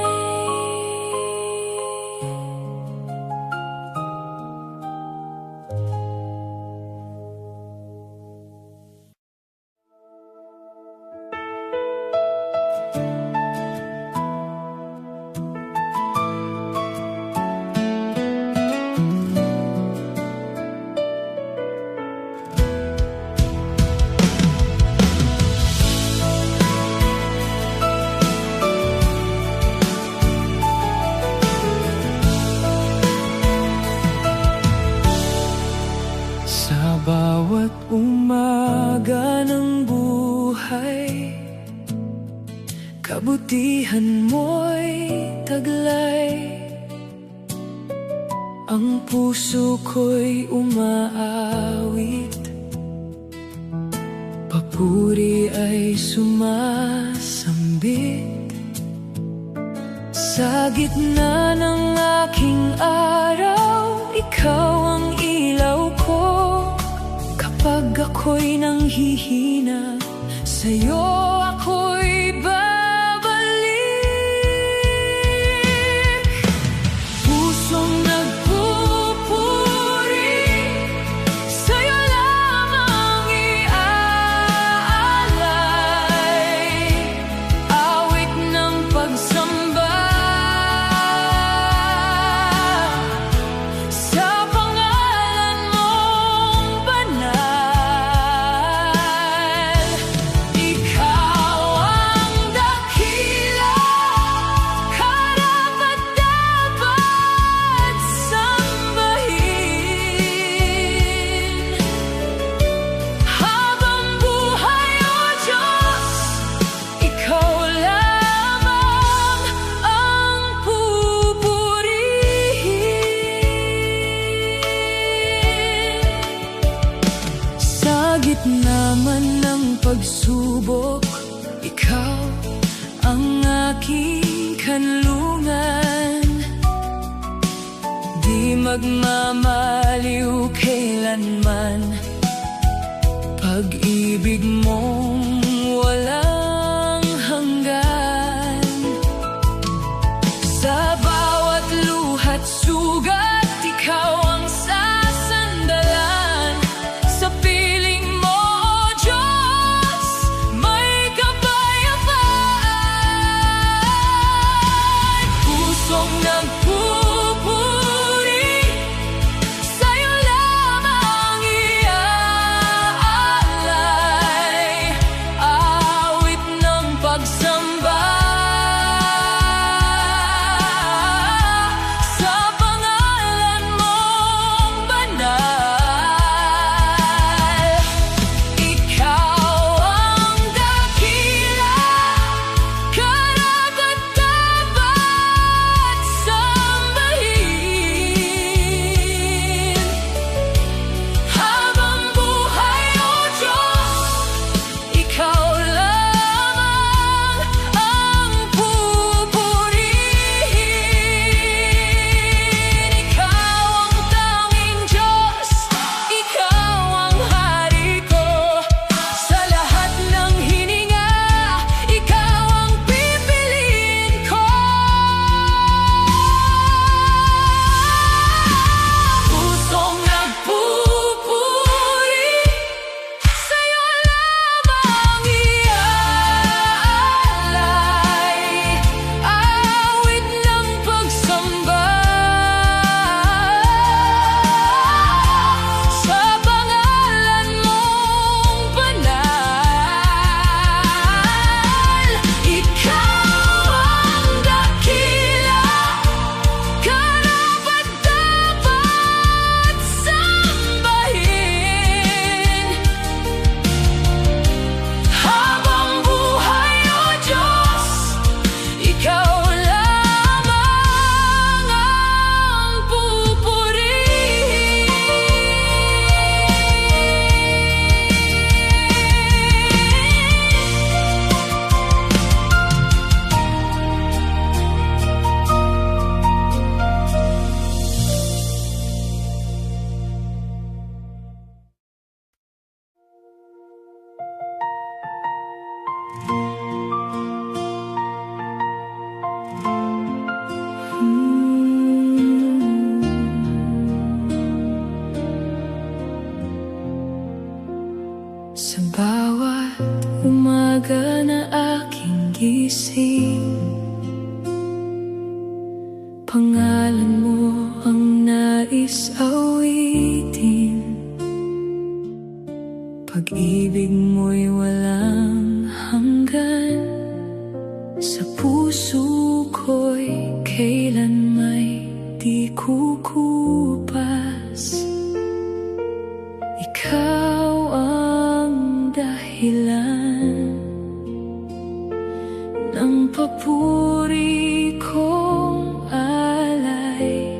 Sa bawat umaga ng buhay, kabutihan mo'y taglay. Ang puso ko'y umaawit, papuri ay sumasambit. Sa gitna ng aking araw, Ikaw ang ilaw ko. Kapag ako'y nanghihina, sa'yo ako'y babalik. Pusong nagpupuri, man ng pagsubok, ikaw ang aking kanlungan. Di magmamaliw kailanman, pag-ibig mong walang hanggan. Sa bawat luhat sugat, ikaw ang sasandalan. Sa piling mo, O Diyos, may kapayapaan. Pusong nagpupuri, sa'yo lamang iaalay. Awit ng pagsamba sa pangalan mong banal. Ikaw ang dakila, karapat-dapat sambahin. Habang buhay, O Diyos, ikaw lamang ang pupurihin. Ikaw ang tanging Diyos, ikaw ang hari ko. Sa lahat ng hininga, ikaw ang pipiliin ko. Pusong nagpupuri, sa'yo lamang iaalay. Awit ng pagsamba sa pangalan mong banal. Ikaw ang dakila, karapat-dapat sambahin. Habang buhay, O Diyos, ikaw lamang ang pupurihin. Sa bawat umaga na aking gising, pangalan mo ang nais awitin. Pag-ibig mo'y walang hanggan, sa puso ko'y kailan may di kukupas. Ikaw ang dahilan ng papuri kong alay.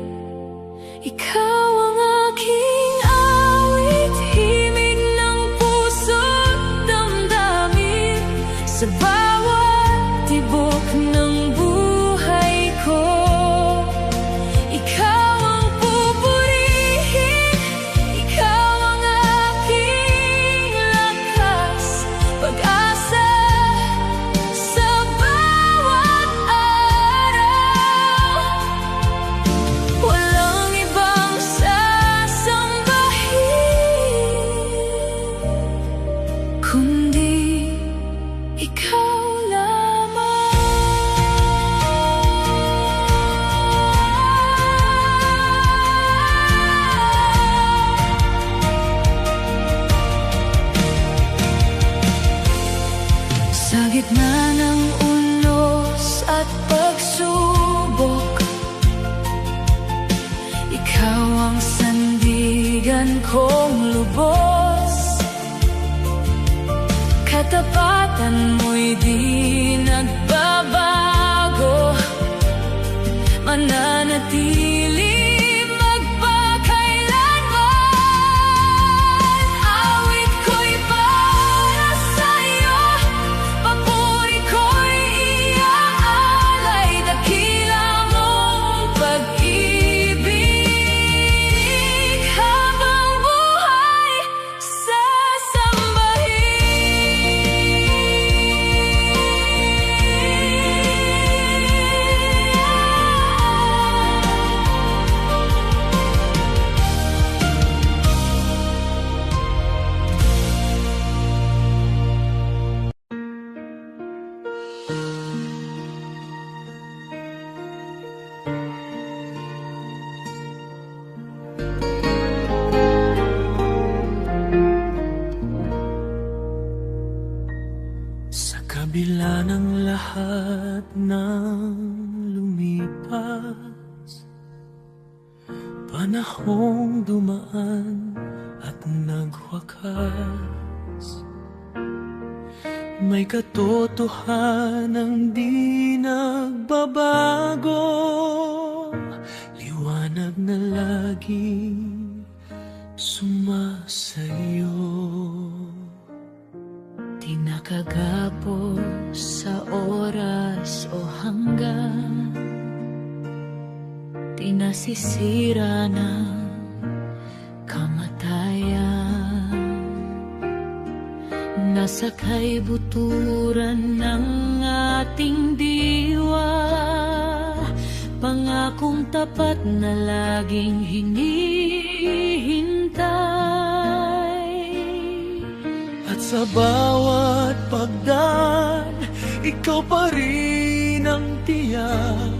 Ikaw ang aking awit, himig ng puso't damdamin. Sa bawat tibok ng buhay ko, ikaw ang pupurihin. Ikaw ang aking lakas, pag-asa sa bawat araw. Walang ibang sasambahin, kundi ikaw lamang. Sa gitna ng unos at pagsubok, ikaw ang sandigan kong lubos. Katapatan mo'y di nagbabago, mananatili magpakailanman. Awit ko'y pag kabila ng lahat ng lumipas, panahong dumaan at nagwakas, may katotohanang di nagbabago, liwanag na laging sumasayo. Di nakagapos sa oras o hanggan, di nasisira ng kamatayan. Nasa kaibuturan ng ating diwa, pangakong tapat na laging hinihintay. At sa bawat pagdaan, ikaw pa rin ang tiyak.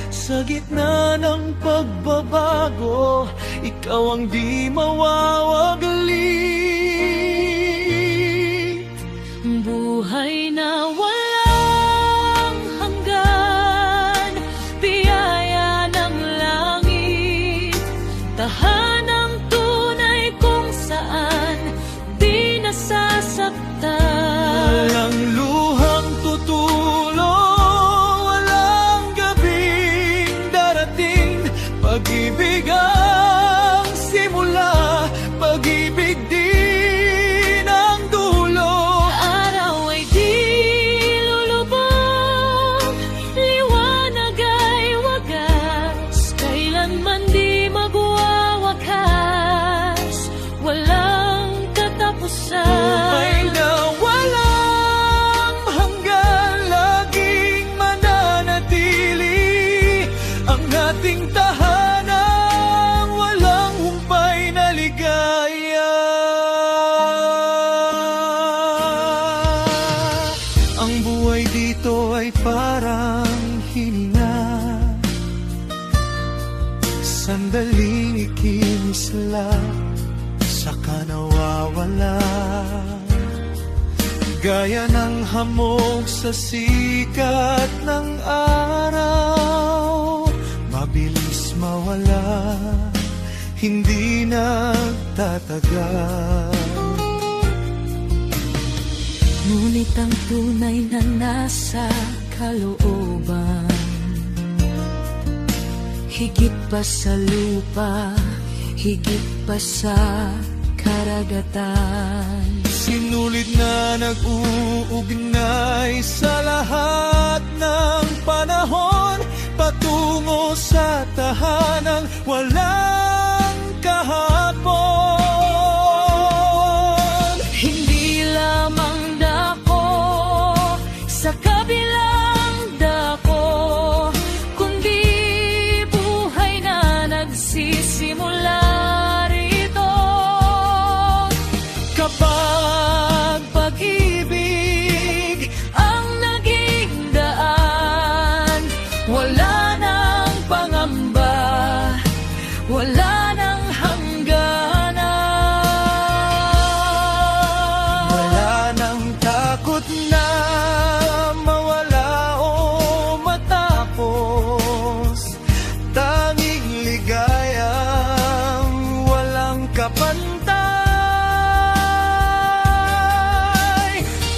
Sa gitna ng pagbabago, ikaw ang di mawawagalit. Buhay na walang hanggan, biyaya ng langit, tahanang tunay kung saan di nasasaktan. Walang luhang tutulo, walang gabing darating, pag-ibig ang simula, pag-ibig din ang dulo. Araw ay di lulubog, liwanag ay wagas, kailanman di magwawakas, walang katapusan. Buhay na walang hanggan, laging mananatili ang ating tahanang walang humpay na ligaya. Ang buhay dito ay parang hininga, sandaling ikinis lang, saka nawawala. Gaya ng hamog sa sikat ng araw, mabilis mawala, hindi nagtatagal. Ngunit ang tunay na nasa kalooban, higit pa sa lupa, higit pa sa karagatan. Sinulit na nag-uugnay sa lahat ng panahon, patungo sa tahanang walang kahapon. Hindi lamang dako sa kabilang dako, kundi buhay na nagsisimula rito. Kapag pag-ibig Ang naging daan, wala nang pangamba, wala nang hangganan. wala nang takot na mawala o matapos, tanging ligayang walang kapantay.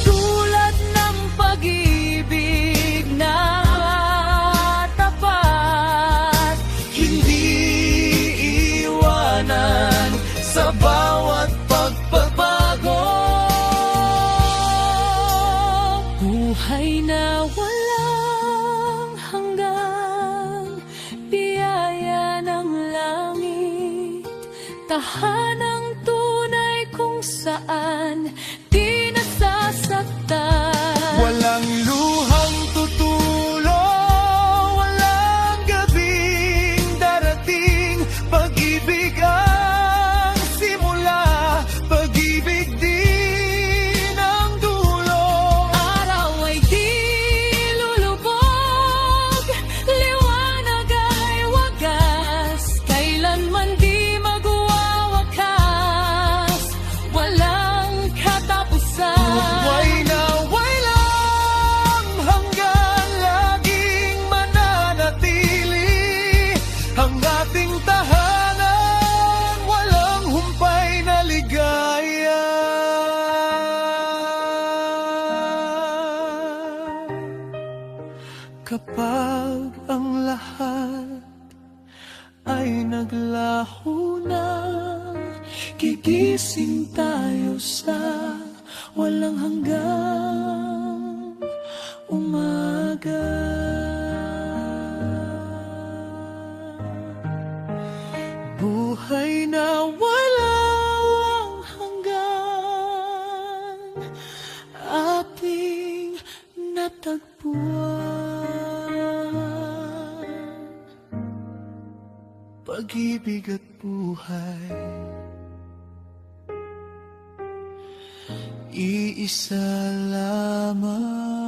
Tulad ng pag-ibig na tapat, Hindi iwanan sa bawat pagbabago. buhay na walang hanggan, biyaya ng langit, tahanang tunay kung saan di nasasaktan. Walang luhang tutulo, walang gabing darating, pag-ibig ang simula, pag-ibig din ang dulo. Araw ay di lulubog, liwanag ay wagas, kailanman di magwawakas, Kapag ang lahat ay naglaho na, gigising tayo sa walang hanggang umaga. Buhay na walang hanggan, ating natagpuan. Pag-ibig at buhay, iisa lamang.